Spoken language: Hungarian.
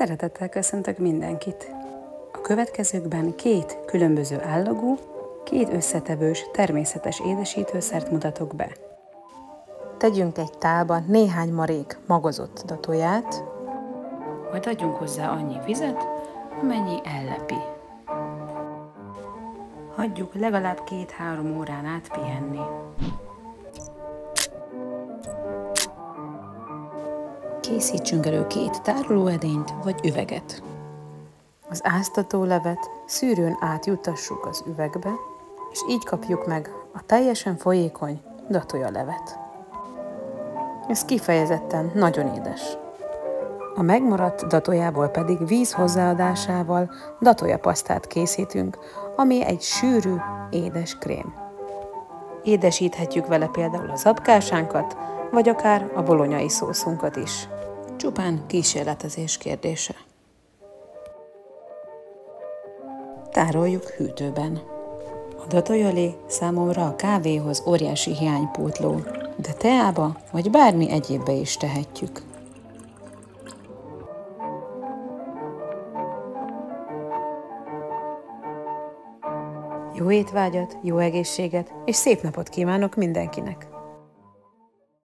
Szeretettel köszöntök mindenkit! A következőkben 2 különböző állagú, 2 összetevős természetes édesítőszert mutatok be. Tegyünk egy tálba néhány marék magozott datóját, Majd adjunk hozzá annyi vizet, amennyi ellepi. Hagyjuk legalább 2-3 órán át pihenni. Készítsünk elő 2 tárolóedényt vagy üveget. az áztatólevet szűrőn átjuttassuk az üvegbe, és így kapjuk meg a teljesen folyékony datójalevet. Ez kifejezetten nagyon édes. A megmaradt datójából pedig víz hozzáadásával datójapasztát készítünk, ami egy sűrű, édes krém. Édesíthetjük vele például a zabkásánkat, vagy akár a bolonyai szószunkat is. Csupán kísérletezés kérdése. Tároljuk hűtőben. A datójalé számomra a kávéhoz óriási hiánypótló, de teába vagy bármi egyébbe is tehetjük. Jó étvágyat, jó egészséget és szép napot kívánok mindenkinek!